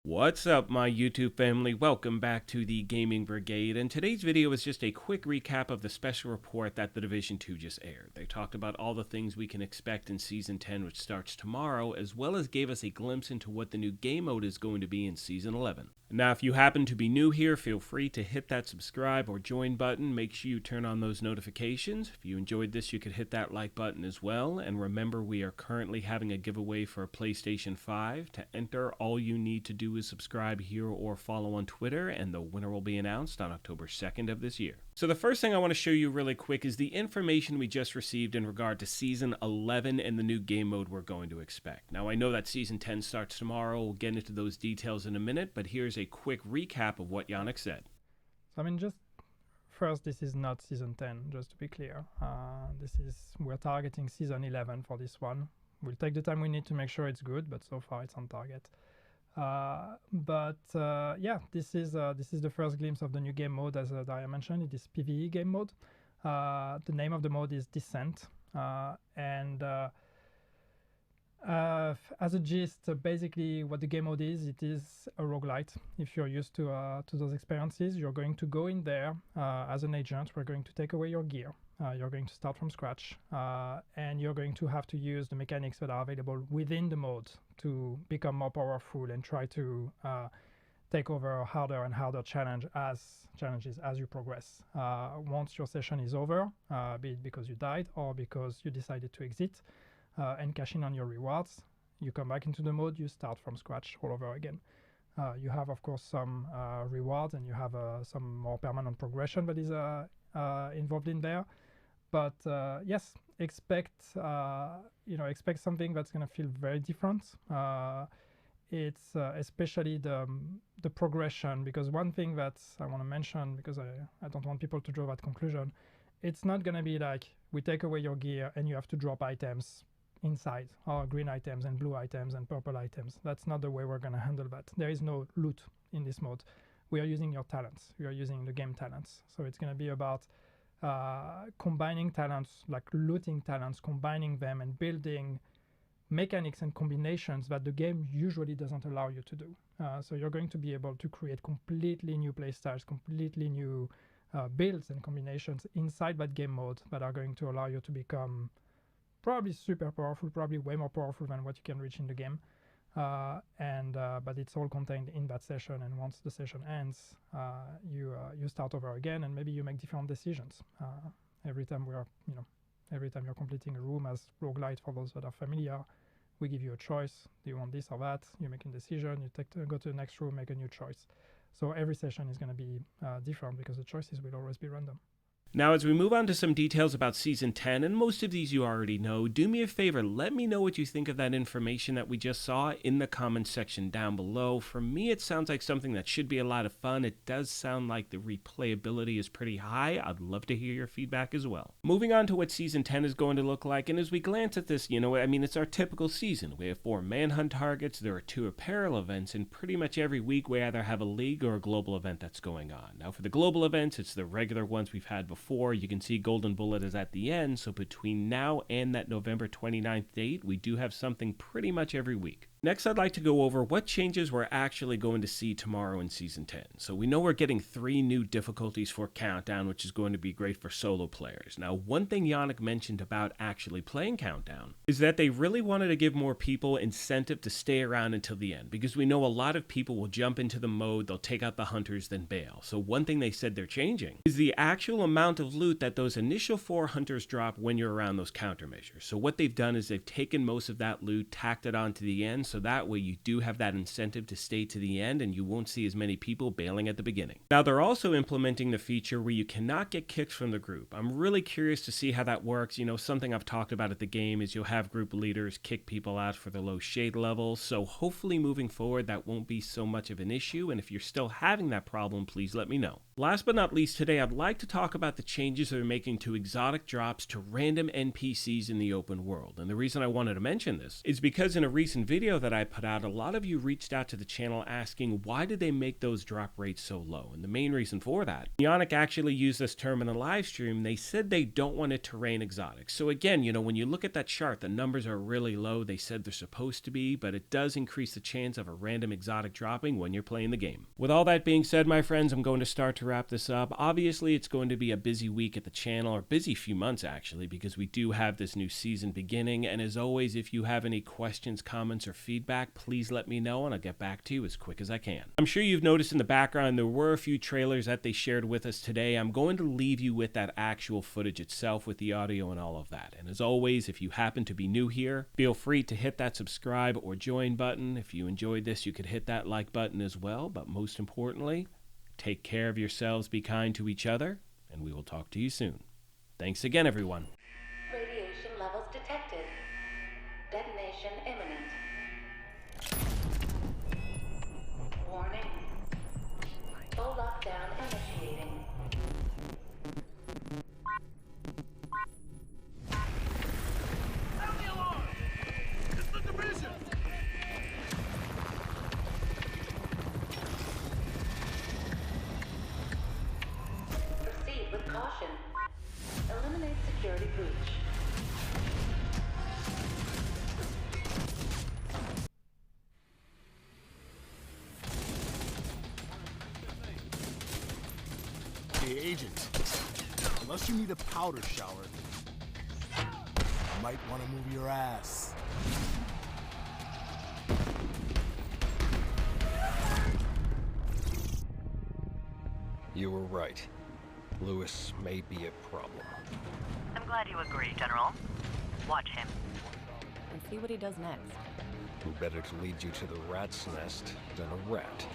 What's up, my YouTube family? Welcome back to the Gaming Brigade, and today's video is just a quick recap of the special report that The Division 2 just aired. They talked about all the things we can expect in Season 10, which starts tomorrow, as well as gave us a glimpse into what the new game mode is going to be in Season 11. Now, if you happen to be new here, feel free to hit that subscribe or join button. Make sure you turn on those notifications. If you enjoyed this, you could hit that like button as well. And remember, we are currently having a giveaway for a PlayStation 5. To enter, all you need to do is subscribe here or follow on Twitter, and the winner will be announced on October 2nd of this year. So the first thing I want to show you really quick is the information we just received in regard to Season 11 and the new game mode we're going to expect. Now, I know that Season 10 starts tomorrow. We'll get into those details in a minute, but here's a quick recap of what Yannick said. So, just first, this is not Season 10, just to be clear. We're targeting Season 11 for this one. We'll take the time we need to make sure it's good, but so far it's on target. This is the first glimpse of the new game mode. As Daria mentioned, it is PvE game mode. The name of the mode is Descent, as a gist, basically what the game mode is, it is a roguelite. If you're used to those experiences, you're going to go in there as an agent. We're going to take away your gear. You're going to start from scratch, and you're going to have to use the mechanics that are available within the mode to become more powerful and try to take over harder and harder challenges as you progress. Once your session is over, be it because you died or because you decided to exit and cash in on your rewards, you come back into the mode, you start from scratch all over again. You have, of course, some rewards, and you have some more permanent progression that is involved in there. But yes, expect something that's going to feel very different. It's especially the progression, because one thing that I want to mention, because I don't want people to draw that conclusion, it's not going to be like we take away your gear and you have to drop items inside, or green items and blue items and purple items. That's not the way we're going to handle that. There is no loot in this mode. We are using your talents. We are using the game talents. So it's going to be about combining talents, like looting talents, combining them and building mechanics and combinations that the game usually doesn't allow you to do. So you're going to be able to create completely new playstyles, completely new builds and combinations inside that game mode that are going to allow you to become probably super powerful, probably way more powerful than what you can reach in the game. But it's all contained in that session, and once the session ends, you start over again, and maybe you make different decisions every time you're completing a room. As roguelite, for those that are familiar, we give you a choice. Do you want this or that? You make a decision, you go to the next room, make a new choice. So every session is going to be different, because the choices will always be random. Now, as we move on to some details about Season 10, and most of these you already know, do me a favor, let me know what you think of that information that we just saw in the comments section down below. For me, it sounds like something that should be a lot of fun. It does sound like the replayability is pretty high. I'd love to hear your feedback as well. Moving on to what Season 10 is going to look like, and as we glance at this, it's our typical season. We have 4 manhunt targets, there are 2 apparel events, and pretty much every week we either have a league or a global event that's going on. Now, for the global events, it's the regular ones we've had before. You can see Golden Bullet is at the end, so between now and that November 29th date, we do have something pretty much every week. Next, I'd like to go over what changes we're actually going to see tomorrow in Season 10. So we know we're getting 3 new difficulties for Countdown, which is going to be great for solo players. Now, one thing Yannick mentioned about actually playing Countdown is that they really wanted to give more people incentive to stay around until the end, because we know a lot of people will jump into the mode, they'll take out the hunters, then bail. So one thing they said they're changing is the actual amount of loot that those initial 4 hunters drop when you're around those countermeasures. So what they've done is they've taken most of that loot, tacked it onto the end, so that way you do have that incentive to stay to the end, and you won't see as many people bailing at the beginning. Now, they're also implementing the feature where you cannot get kicked from the group. I'm really curious to see how that works. Something I've talked about at the game is you'll have group leaders kick people out for the low shade levels, so hopefully moving forward that won't be so much of an issue, and if you're still having that problem, please let me know. Last but not least today, I'd like to talk about the changes they're making to exotic drops to random NPCs in the open world. And the reason I wanted to mention this is because in a recent video that I put out, a lot of you reached out to the channel asking why did they make those drop rates so low? And the main reason for that, Ionic actually used this term in a live stream. They said they don't want it to rain exotics. So again, when you look at that chart, the numbers are really low. They said they're supposed to be, but it does increase the chance of a random exotic dropping when you're playing the game. With all that being said, my friends, I'm going to start to wrap this up. Obviously, it's going to be a busy week at the channel, or busy few months actually, because we do have this new season beginning. And as always, if you have any questions, comments, or feedback, please let me know and I'll get back to you as quick as I can. I'm sure you've noticed in the background there were a few trailers that they shared with us today. I'm going to leave you with that actual footage itself with the audio and all of that. And as always, if you happen to be new here, feel free to hit that subscribe or join button. If you enjoyed this, you could hit that like button as well. But most importantly, take care of yourselves, be kind to each other, and we will talk to you soon. Thanks again, everyone. Radiation levels detected. Detonation imminent. Warning. Full lockdown initiating. Sound the alarm! It's the division! Proceed with caution. Eliminate security breach. Hey, Agent. Unless you need a powder shower, you might want to move your ass. You were right. Lewis may be a problem. I'm glad you agree, General. Watch him. And see what he does next. Who better to lead you to the rat's nest than a rat?